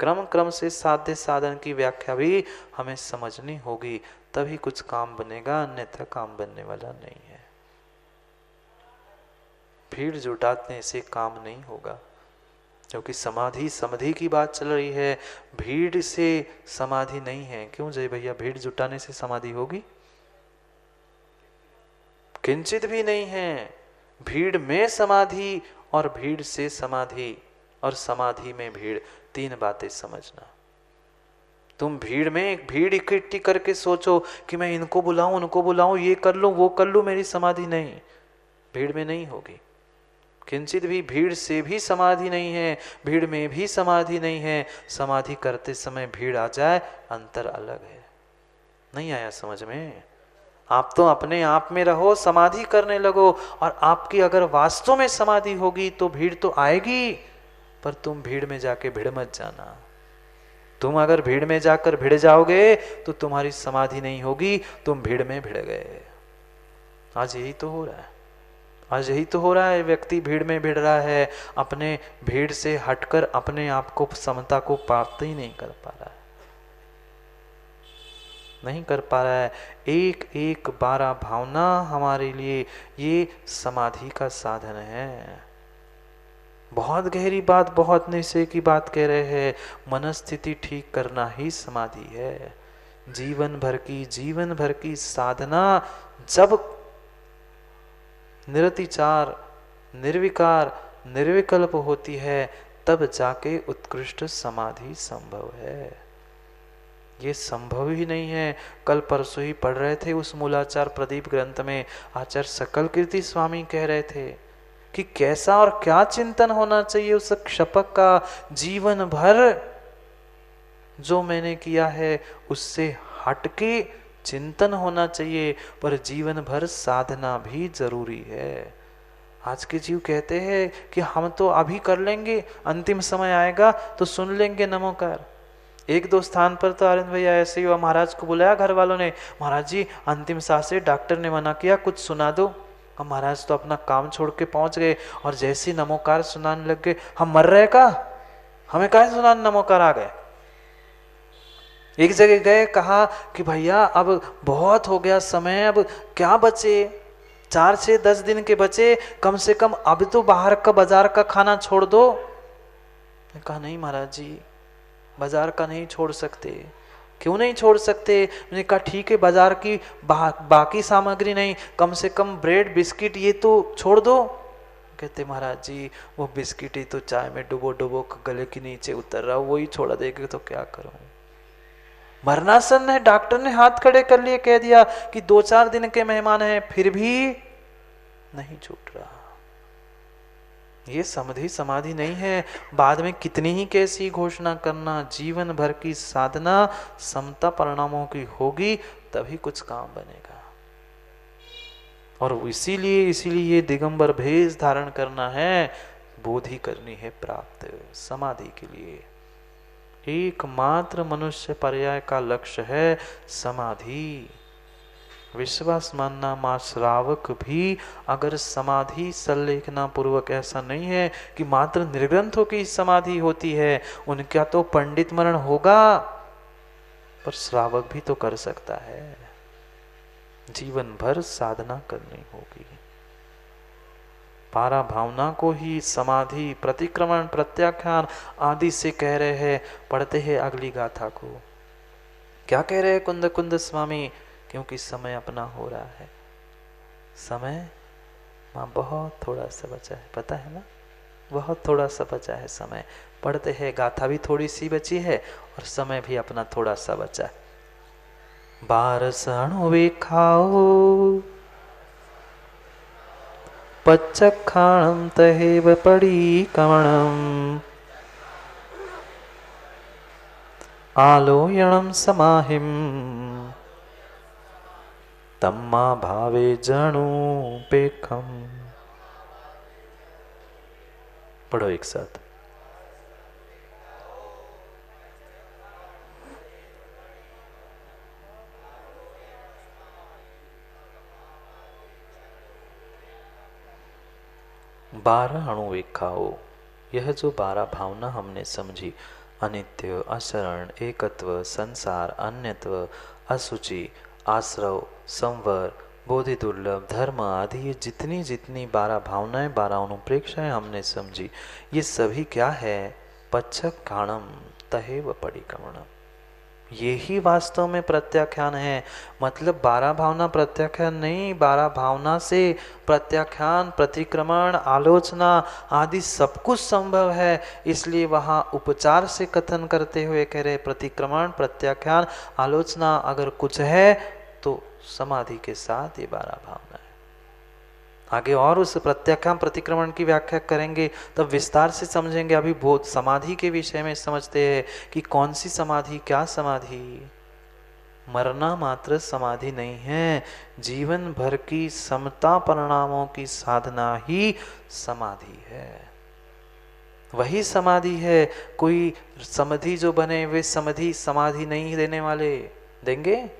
क्रम से साध्य साधन की व्याख्या भी हमें समझनी होगी, तभी कुछ काम बनेगा, अन्यथा काम बनने वाला नहीं है। भीड़ जुटाने से काम नहीं होगा, क्योंकि समाधि की बात चल रही है, भीड़ से समाधि नहीं है। क्यों जय भैया, भीड़ जुटाने से समाधि होगी? किंचित भी नहीं है। भीड़ में समाधि और भीड़ से समाधि और समाधि में भीड़, 3 बातें समझना। तुम भीड़ में एक भीड़ इकट्ठी करके सोचो कि मैं इनको बुलाऊं उनको बुलाऊं, ये कर लूं वो कर लूं, मेरी समाधि नहीं, भीड़ में नहीं होगी। किंचित भी भीड़ से भी समाधि नहीं है, भीड़ में भी समाधि नहीं है। समाधि करते समय भीड़ आ जाए, अंतर अलग है। नहीं आया समझ में? आप तो अपने आप में रहो, समाधि करने लगो, और आपकी अगर वास्तव में समाधि होगी तो भीड़ तो आएगी, पर तुम भीड़ में जाके भिड़ मत जाना। तुम अगर भीड़ में जाकर भिड़ जाओगे तो तुम्हारी समाधि नहीं होगी, तुम भीड़ में भिड़ गए। आज यही तो हो रहा है, आज यही तो हो रहा है। व्यक्ति भीड़ में भिड़ रहा है, अपने भीड़ से हटकर अपने आप को, समता को प्राप्त ही नहीं कर पा रहा है, नहीं कर पा रहा है। एक एक 12 भावना हमारे लिए ये समाधि का साधन है। बहुत गहरी बात, बहुत निश्चय की बात कह रहे हैं। मनस्थिति ठीक करना ही समाधि है। जीवन भर की साधना जब निरतिचार, निर्विकार, निर्विकल्प होती है, तब जाके उत्कृष्ट समाधि संभव है। ये संभव ही नहीं है। कल परसों ही पढ़ रहे थे उस मूलाचार प्रदीप ग्रंथ में, आचार्य सकल कीर्ति स्वामी कह रहे थे कि कैसा और क्या चिंतन होना चाहिए उस क्षपक का। जीवन भर जो मैंने किया है उससे हटके चिंतन होना चाहिए, पर जीवन भर साधना भी जरूरी है। आज के जीव कहते हैं कि हम तो अभी कर लेंगे, अंतिम समय आएगा तो सुन लेंगे नमोकार। 1-2 स्थान पर तो आनंद भैया ऐसे ही हुआ, महाराज को बुलाया घर वालों ने, महाराज जी अंतिम सांस है, डॉक्टर ने मना किया, कुछ सुना दो। अब महाराज तो अपना काम छोड़ के पहुंच गए, और जैसे नमोकार सुनाने लग गए, हम मर रहे का, हमें काहे सुनाने, नमोकार आ गए। एक जगह गए, कहा कि भैया अब बहुत हो गया समय, अब क्या बचे, 4 से 10 दिन के बचे, कम से कम अब तो बाहर का बाजार का खाना छोड़ दो। मैं कहा नहीं महाराज जी, बाजार का नहीं छोड़ सकते। क्यों नहीं छोड़ सकते? मैंने कहा ठीक है, बाजार की बाकी सामग्री नहीं, कम से कम ब्रेड बिस्किट ये तो छोड़ दो। कहते महाराज जी वो बिस्किट ही तो चाय में डुबो डुबो गले के नीचे उतर रहा, वही छोड़ा देगा तो क्या करूं। मरनासन है, डॉक्टर ने हाथ खड़े कर लिए, कह दिया कि 2-4 दिन के मेहमान हैं, फिर भी नहीं छूट रहा। ये समाधि नहीं है। बाद में कितनी ही कैसी घोषणा करना, जीवन भर की साधना समता परिणामों की होगी, तभी कुछ काम बनेगा। और इसीलिए ये दिगंबर भेष धारण करना है, बोधि करनी है प्राप्त समाधि के लिए। एकमात्र मनुष्य पर्याय का लक्ष्य है समाधि। विश्वास मानना मां श्रावक भी अगर समाधि संलेखना पूर्वक, ऐसा नहीं है कि मात्र निर्ग्रंथों की समाधि होती है, उनका तो पंडित मरण होगा, पर श्रावक भी तो कर सकता है। जीवन भर साधना करनी होगी। 12 भावना को ही समाधि, प्रतिक्रमण, प्रत्याख्यान आदि से कह रहे हैं। पढ़ते हैं अगली गाथा को। क्या कह रहे हैं कुंद स्वामी? क्योंकि समय अपना हो रहा है, समय मां बहुत थोड़ा सा बचा है, पता है ना, बहुत थोड़ा सा बचा है समय। पढ़ते हैं, गाथा भी थोड़ी सी बची है और समय भी अपना थोड़ा सा बचा है। 12 वे खाओ पच्चक्षाणं तहेव परीकमणम् आलोयणं समाहिं तम्मा भावे जणुपेखम। पढ़ो एक साथ। बारह अणु एक खाओ। यह जो 12 भावना हमने समझी, अनित्य, अशरण, एकत्व, संसार, अन्यत्व, असुचि, आश्रव, संवर, बोधि दुर्लभ, धर्म आदि, ये जितनी जितनी 12 भावनाएं, 12 अनुप्रेक्षाएं हमने समझी, ये सभी क्या है? पच्चक्षाणम तहेव परिक्रमणम। ये ही वास्तव में प्रत्याख्यान है। मतलब 12 भावना प्रत्याख्यान नहीं, 12 भावना से प्रत्याख्यान, प्रतिक्रमण, आलोचना आदि सब कुछ संभव है। इसलिए वहाँ उपचार से कथन करते हुए कह रहे प्रतिक्रमण, प्रत्याख्यान, आलोचना अगर कुछ है तो समाधि के साथ ये 12 भावना है। आगे और उस प्रत्याख्यान प्रतिक्रमण की व्याख्या करेंगे, तब विस्तार से समझेंगे। अभी बहुत समाधि के विषय में समझते हैं कि कौन सी समाधि, क्या समाधि। मरना मात्र समाधि नहीं है, जीवन भर की समता परिणामों की साधना ही समाधि है। वही समाधि है। कोई समाधि जो बने वे समाधि नहीं देने वाले देंगे?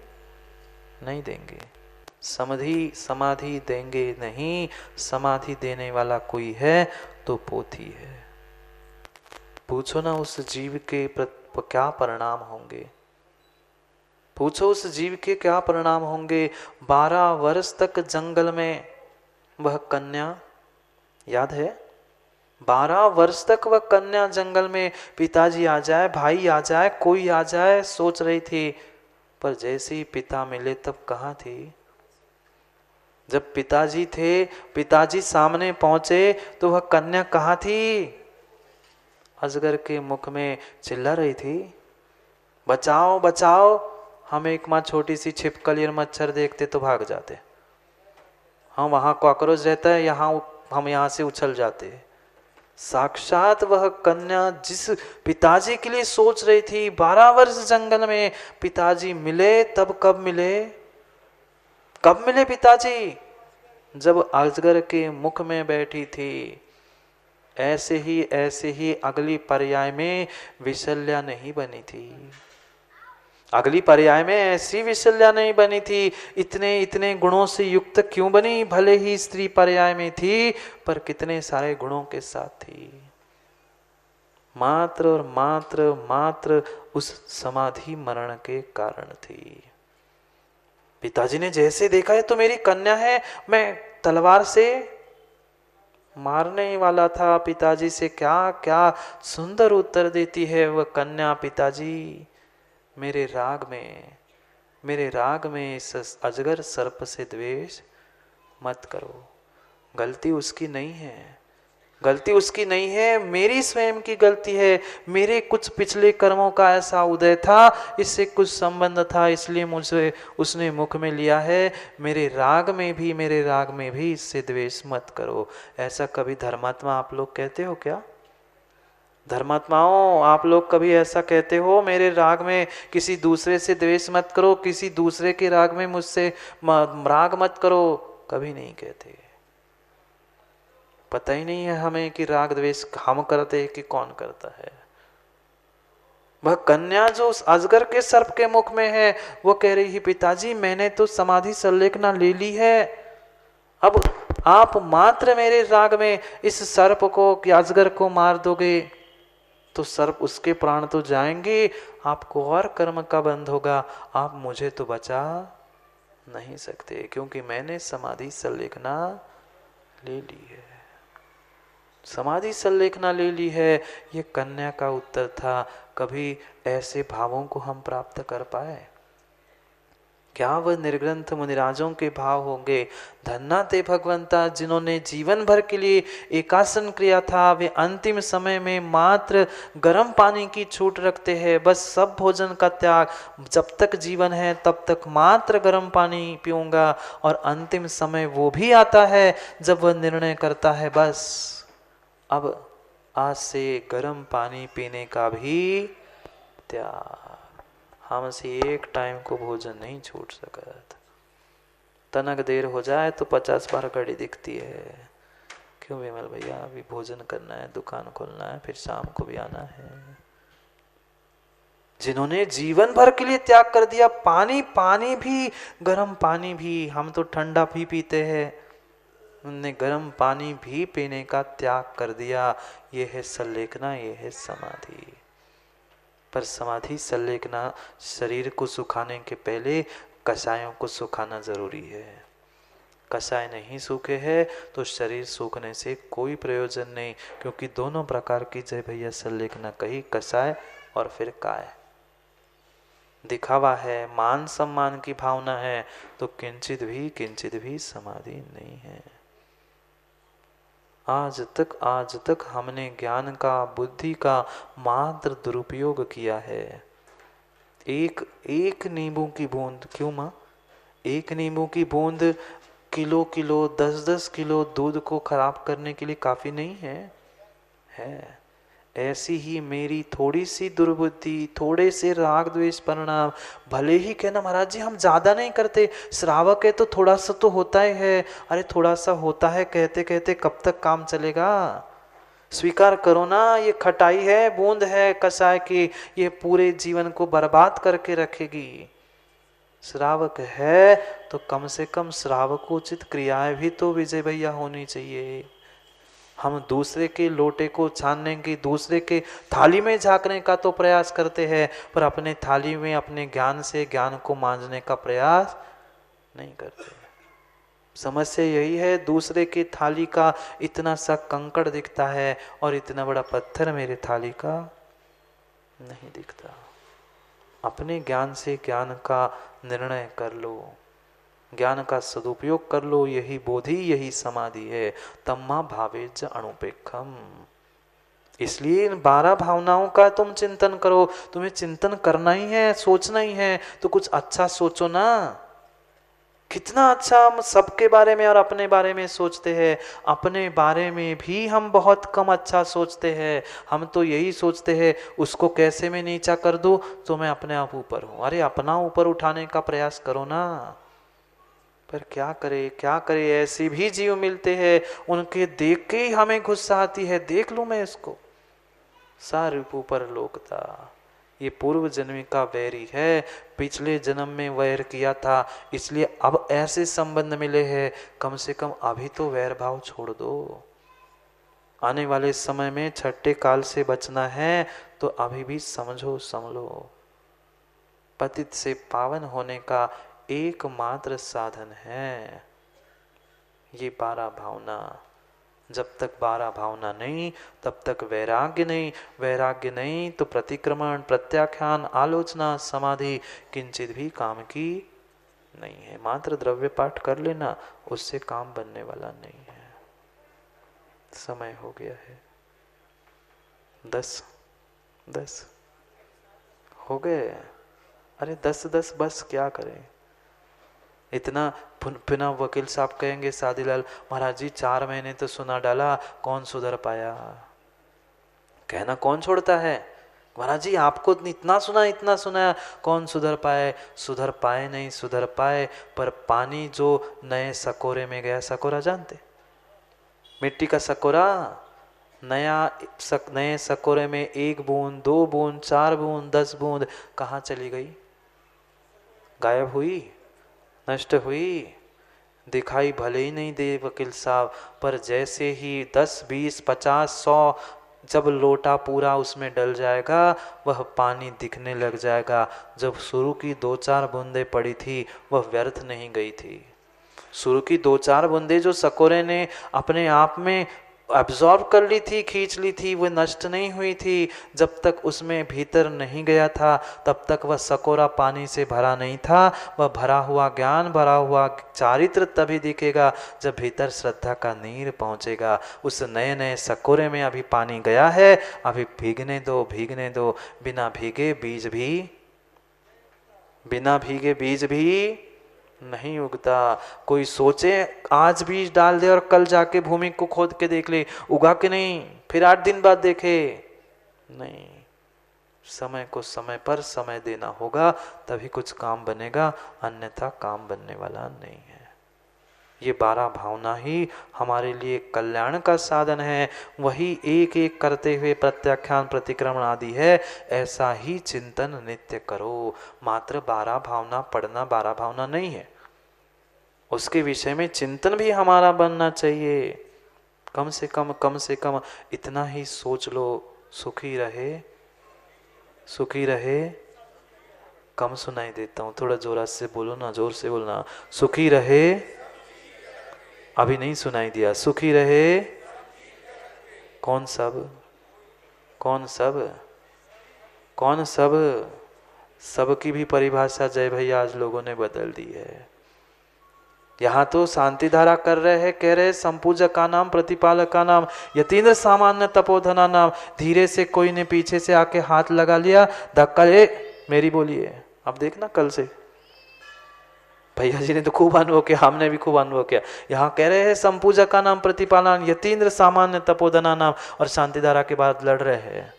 नहीं देंगे। समाधि देंगे नहीं। समाधि देने वाला कोई है तो पोथी है। पूछो ना उस जीव के क्या परिणाम होंगे। पूछो उस जीव के क्या परिणाम होंगे। 12 वर्ष तक जंगल में वह कन्या, याद है? 12 वर्ष तक वह कन्या जंगल में, पिताजी आ जाए, भाई आ जाए, कोई आ जाए, सोच रही थी। पर जैसे ही पिता मिले तब कहाँ थी? जब पिताजी थे, पिताजी सामने पहुंचे तो वह कन्या कहाँ थी? अजगर के मुख में चिल्ला रही थी, बचाओ बचाओ। हम एक माँ छोटी सी छिपकली और मच्छर देखते तो भाग जाते। हम वहां कॉकरोच रहता है, हम यहाँ से उछल जाते। साक्षात वह कन्या जिस पिताजी के लिए सोच रही थी, 12 वर्ष जंगल में पिताजी मिले, तब कब मिले? कब मिले पिताजी? जब अजगर के मुख में बैठी थी। ऐसे ही अगली पर्याय में विशल्या नहीं बनी थी। अगली पर्याय में ऐसी विशल्या नहीं बनी थी। इतने गुणों से युक्त क्यों बनी? भले ही स्त्री पर्याय में थी, पर कितने सारे गुणों के साथ थी। मात्र और मात्र उस समाधि मरण के कारण थी। पिताजी ने जैसे देखा है तो मेरी कन्या है, मैं तलवार से मारने वाला था। पिताजी से क्या क्या सुंदर उत्तर देती है वह कन्या, पिताजी मेरे राग में इस अजगर सर्प से द्वेष मत करो। गलती उसकी नहीं है, गलती उसकी नहीं है, मेरी स्वयं की गलती है। मेरे कुछ पिछले कर्मों का ऐसा उदय था, इससे कुछ संबंध था, इसलिए मुझे उसने मुख में लिया है। मेरे राग में भी इससे द्वेष मत करो। ऐसा कभी धर्मात्मा आप लोग कहते हो क्या? धर्मात्माओं, आप लोग कभी ऐसा कहते हो मेरे राग में किसी दूसरे से द्वेष मत करो, किसी दूसरे के राग में मुझसे राग मत करो? कभी नहीं कहते। पता ही नहीं है हमें कि राग द्वेष हम करते हैं कि कौन करता है। वह कन्या जो उस अजगर के सर्प के मुख में है, वो कह रही है पिताजी मैंने तो समाधि संलेखना ले ली है, अब आप मात्र मेरे राग में इस सर्प को, अजगर को मार दोगे तो सर्प, उसके प्राण तो जाएंगे, आपको और कर्म का बंध होगा। आप मुझे तो बचा नहीं सकते, क्योंकि मैंने समाधि संलेखना ले ली है। समाधि संलेखना ले ली है, ये कन्या का उत्तर था। कभी ऐसे भावों को हम प्राप्त कर पाए? क्या वह निर्ग्रंथ मुनिराजों के भाव होंगे। धन्ना ते भगवंता, जिन्होंने जीवन भर के लिए एकासन किया था, वे अंतिम समय में मात्र गर्म पानी की छूट रखते हैं। बस सब भोजन का त्याग, जब तक जीवन है तब तक मात्र गर्म पानी पीऊंगा, और अंतिम समय वो भी आता है जब वह निर्णय करता है बस अब आज से गर्म पानी पीने का भी त्याग। हमसे एक टाइम को भोजन नहीं छूट सका। तनक देर हो जाए तो 50 बार घड़ी दिखती है। क्यों विमल भैया, अभी भोजन करना है, दुकान खोलना है, फिर शाम को भी आना है। जिन्होंने जीवन भर के लिए त्याग कर दिया, पानी भी, गर्म पानी भी, हम तो ठंडा भी पीते हैं, उनने गर्म पानी भी पीने का त्याग कर दिया। ये है संलेखना, ये है समाधि। पर समाधि संलेखना शरीर को सुखाने के पहले कषायों को सुखाना जरूरी है। कषाय नहीं सूखे हैं तो शरीर सूखने से कोई प्रयोजन नहीं, क्योंकि दोनों प्रकार की जय भैया संलेखना कही, कषाय और फिर काय। दिखावा है, मान सम्मान की भावना है, तो किंचित भी समाधि नहीं है। आज तक हमने ज्ञान का, बुद्धि का मात्र दुरुपयोग किया है। एक नींबू की बूंद, क्यों माँ, एक नींबू की बूंद किलो 10 किलो दूध को खराब करने के लिए काफी नहीं है। ऐसी ही मेरी थोड़ी सी दुर्बुद्धि, थोड़े से राग द्वेष परिणाम, भले ही कहना महाराज जी हम ज्यादा नहीं करते, श्रावक है तो थोड़ा सा तो होता ही है। अरे थोड़ा सा होता है कहते कहते कब तक काम चलेगा। स्वीकार करो ना, ये खटाई है, बूंद है कषाय की, ये पूरे जीवन को बर्बाद करके रखेगी। श्रावक है तो कम से कम श्रावकोचित क्रियाएं भी तो विजय भैया होनी चाहिए। हम दूसरे के लोटे को छानने की, दूसरे के थाली में झांकने का तो प्रयास करते हैं, पर अपने थाली में अपने ज्ञान से ज्ञान को मांझने का प्रयास नहीं करते। समस्या यही है, दूसरे की थाली का इतना सा कंकड़ दिखता है और इतना बड़ा पत्थर मेरे थाली का नहीं दिखता। अपने ज्ञान से ज्ञान का निर्णय कर लो, ज्ञान का सदुपयोग कर लो, यही बोधि, यही समाधि है। तम्मा भावेज अणुपेक्षम। इसलिए इन 12 भावनाओं का तुम चिंतन करो। तुम्हें चिंतन करना ही है, सोचना ही है, तो कुछ अच्छा सोचो ना। कितना अच्छा हम सबके बारे में और अपने बारे में सोचते हैं। अपने बारे में भी हम बहुत कम अच्छा सोचते हैं। हम तो यही सोचते हैं उसको कैसे मैं नीचा कर दूं तो मैं अपने आप ऊपर हूं। अरे अपना ऊपर उठाने का प्रयास करो ना। पर क्या करे, ऐसे भी जीव मिलते हैं, उनके देख के ही हमें गुस्सा आती है, देख लूं मैं इसको, सारे ऊपर लोकता। ये पूर्व जन्म का वैरी है, पिछले जन्म में वैर किया था, इसलिए अब ऐसे संबंध मिले हैं। कम से कम अभी तो वैर भाव छोड़ दो। आने वाले समय में छठे काल से बचना है तो अभी भी समझो संभलो। पतित से पावन होने का एकमात्र साधन है ये 12 भावना। जब तक 12 भावना नहीं तब तक वैराग्य नहीं, वैराग्य नहीं तो प्रतिक्रमण, प्रत्याख्यान, आलोचना, समाधि किंचित भी काम की नहीं है। मात्र द्रव्य पाठ कर लेना, उससे काम बनने वाला नहीं है। समय हो गया है 10 हो गए। अरे 10 बस क्या करें इतना। पुनः वकील साहब कहेंगे सादीलाल महाराज जी 4 महीने तो सुना डाला, कौन सुधर पाया। कहना कौन छोड़ता है, महाराज जी आपको इतना सुना कौन सुधर पाए। सुधर पाए नहीं सुधर पाए, पर पानी जो नए सकोरे में गया, सकोरा जानते, मिट्टी का सकोरा, नए सकोरे में 1 बूंद, 2 बूंद, 4 बूंद, 10 बूंद कहाँ चली गई, गायब हुई, नष्ट हुई। दिखाई भले ही नहीं दे वकील साहब, पर जैसे ही 10, 20, 50, 100 जब लोटा पूरा उसमें डल जाएगा वह पानी दिखने लग जाएगा। जब शुरू की 2-4 बूंदें पड़ी थी वह व्यर्थ नहीं गई थी। शुरू की 2-4 बूंदें जो सकोरे ने अपने आप में एब्जॉर्ब कर ली थी, खींच ली थी, वो नष्ट नहीं हुई थी। जब तक उसमें भीतर नहीं गया था तब तक वह सकोरा पानी से भरा नहीं था। वह भरा हुआ ज्ञान, भरा हुआ चारित्र तभी दिखेगा जब भीतर श्रद्धा का नीर पहुंचेगा। उस नए नए सकोरे में अभी पानी गया है, अभी भीगने दो, भीगने दो। बिना भीगे बीज भी नहीं उगता। कोई सोचे आज बीज डाल दे और कल जाके भूमि को खोद के देख ले उगा कि नहीं, फिर 8 दिन बाद देखे, नहीं। समय को समय पर समय देना होगा, तभी कुछ काम बनेगा, अन्यथा काम बनने वाला नहीं है। ये 12 भावना ही हमारे लिए कल्याण का साधन है। वही एक एक करते हुए प्रत्याख्यान, प्रतिक्रमण आदि है। ऐसा ही चिंतन नित्य करो। मात्र 12 भावना पढ़ना 12 भावना नहीं है, उसके विषय में चिंतन भी हमारा बनना चाहिए। कम से कम इतना ही सोच लो, सुखी रहे। कम सुनाई देता हूँ, थोड़ा जोर से बोलो ना, जोर से बोलना। सुखी रहे, अभी नहीं सुनाई दिया। सुखी रहे कौन सब सब की भी परिभाषा जय भैया आज लोगों ने बदल दी है। यहाँ तो शांति धारा कर रहे हैं, कह रहे संपूजक का नाम, प्रतिपालक का नाम, यतीन्द्र सामान्य तपोधना नाम। धीरे से कोई ने पीछे से आके हाथ लगा लिया, धक्का, मेरी बोलिए। अब देखना कल से भैया जी ने तो खूब अनुभव किया, हमने भी खूब अनुभव किया। यहाँ कह रहे हैं संपूजक का नाम, प्रतिपालन, यतीन्द्र सामान्य तपोधना नाम, और शांति धारा के बाद लड़ रहे हैं।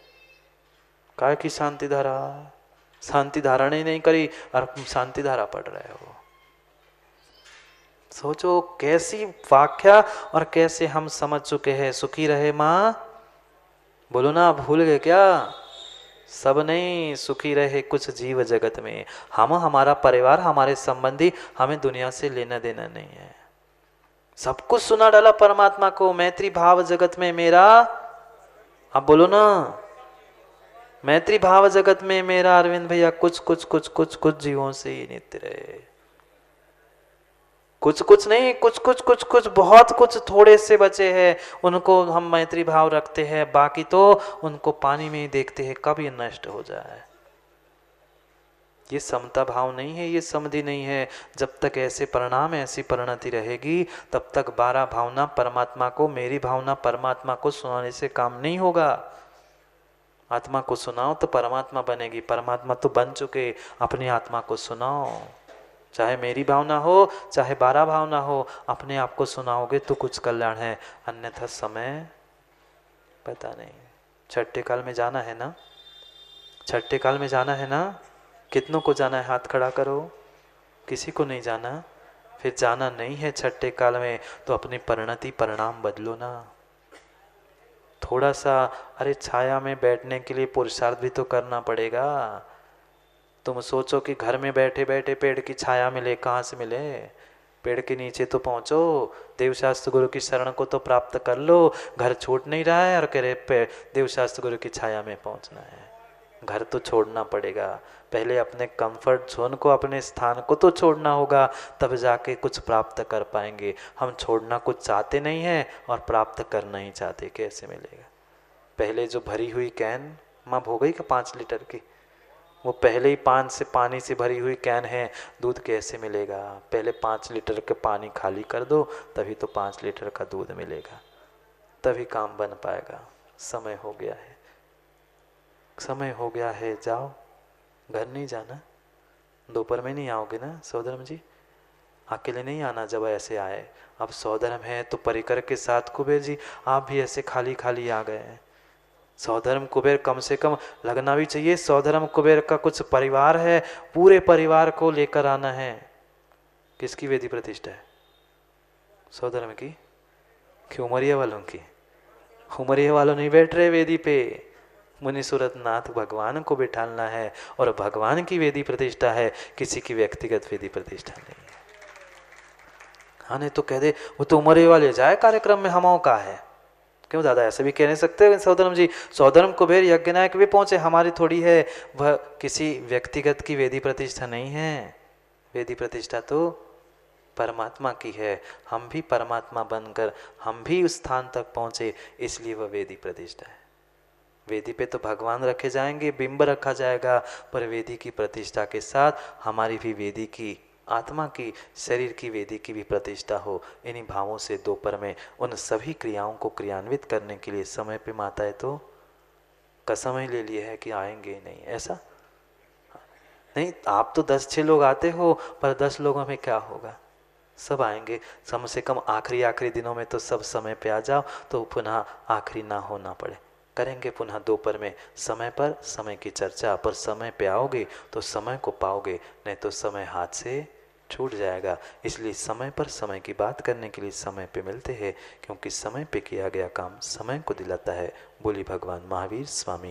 काय की शांति धारा नहीं करी और शांति धारा पढ़ रहे हो। सोचो कैसी व्याख्या और कैसे हम समझ चुके हैं। सुखी रहे माँ, बोलो ना, भूल गए क्या? सब नहीं, सुखी रहे कुछ जीव जगत में। हम, हमारा परिवार, हमारे संबंधी, हमें दुनिया से लेना देना नहीं है। सब कुछ सुना डाला परमात्मा को। मैत्री भाव जगत में मेरा, अब बोलो ना, मैत्री भाव जगत में मेरा अरविंद भैया कुछ जीवों से ही नित्य रहे। कुछ नहीं, कुछ बहुत कुछ थोड़े से बचे हैं, उनको हम मैत्री भाव रखते हैं, बाकी तो उनको पानी में ही देखते हैं कब ये नष्ट हो जाए। ये समता भाव नहीं है, ये समधि नहीं है। जब तक ऐसे परिणाम, ऐसी परिणति रहेगी, तब तक 12 भावना परमात्मा को, मेरी भावना परमात्मा को सुनाने से काम नहीं होगा। आत्मा को सुनाओ तो परमात्मा बनेगी। परमात्मा तो बन चुके, अपनी आत्मा को सुनाओ। चाहे मेरी भावना हो, चाहे 12 भावना हो, अपने आप को सुनाओगे तो कुछ कल्याण है, अन्यथा समय पता नहीं। छठे काल में जाना है ना? छठे काल में जाना है ना? कितनों को जाना है? हाथ खड़ा करो। किसी को नहीं जाना? फिर जाना नहीं है छठे काल में तो अपनी परिणति, परिणाम बदलो ना। थोड़ा सा, अरे छाया में बैठने के लिए पुरुषार्थ भी तो करना पड़ेगा। तुम सोचो कि घर में बैठे बैठे पेड़ की छाया मिले, कहाँ से मिले? पेड़ के नीचे तो पहुँचो, देवशास्त्र गुरु की शरण को तो प्राप्त कर लो। घर छूट नहीं रहा है और कह रहे देवशास्त्र गुरु की छाया में पहुँचना है। घर तो छोड़ना पड़ेगा, पहले अपने कंफर्ट जोन को, अपने स्थान को तो छोड़ना होगा, तब जाके कुछ प्राप्त कर पाएंगे। हम छोड़ना कुछ चाहते नहीं हैं और प्राप्त करना ही चाहते, कैसे मिलेगा? पहले जो भरी हुई कैन, माँ हो गई का 5 लीटर की, वो पहले ही पानी से भरी हुई कैन है, दूध कैसे मिलेगा? पहले 5 लीटर के पानी खाली कर दो, तभी तो 5 लीटर का दूध मिलेगा, तभी काम बन पाएगा। समय हो गया है, समय हो गया है, जाओ। घर नहीं जाना, दोपहर में नहीं आओगे ना सौधर्म जी? अकेले नहीं आना जब ऐसे आए। अब सौधर्म है तो परिकर के साथ कुबेर जी, आप भी ऐसे खाली खाली आ गए हैं। सौधर्म कुबेर कम से कम लगना भी चाहिए। सौधर्म कुबेर का कुछ परिवार है, पूरे परिवार को लेकर आना है। किसकी वेदी प्रतिष्ठा है? सौधर्म की कि उमरिया वालों की? उमरिया वालों नहीं बैठ रहे वेदी पे, मुनि सूरत नाथ भगवान को बिठाना है, और भगवान की वेदी प्रतिष्ठा है, किसी की व्यक्तिगत वेदी प्रतिष्ठा नहीं है। हाँ, नहीं तो कह दे वो तो उमरिया वाले जाए कार्यक्रम में, हमाओं का है। क्यों दादा, ऐसे भी कह नहीं सकते सौधर्म जी? सौधर्म कुबेर यज्ञ नायक भी पहुंचे, हमारी थोड़ी है। वह किसी व्यक्तिगत की वेदी प्रतिष्ठा नहीं है। वेदी प्रतिष्ठा तो परमात्मा की है, हम भी परमात्मा बनकर हम भी उस स्थान तक पहुँचे, इसलिए वह वेदी प्रतिष्ठा है। वेदी पे तो भगवान रखे जाएंगे, बिंब रखा जाएगा, पर वेदी की प्रतिष्ठा के साथ हमारी भी वेदी की, आत्मा की, शरीर की वेदी की भी प्रतिष्ठा हो। इन्हीं भावों से दोपहर में उन सभी क्रियाओं को क्रियान्वित करने के लिए समय पे माताएं तो कसम ही ले लिए है कि आएंगे नहीं, ऐसा नहीं। आप तो 10-6 लोग आते हो, पर 10 लोगों में क्या होगा, सब आएंगे। कम से कम आखिरी दिनों में तो सब समय पे आ जाओ, तो पुनः आखिरी ना होना पड़े। करेंगे पुनः दोपहर में समय पर समय की चर्चा, पर समय पे आओगे तो समय को पाओगे, नहीं तो समय हाथ से छूट जाएगा। इसलिए समय पर समय की बात करने के लिए समय पे मिलते हैं, क्योंकि समय पे किया गया काम समय को दिलाता है। बोली भगवान महावीर स्वामी।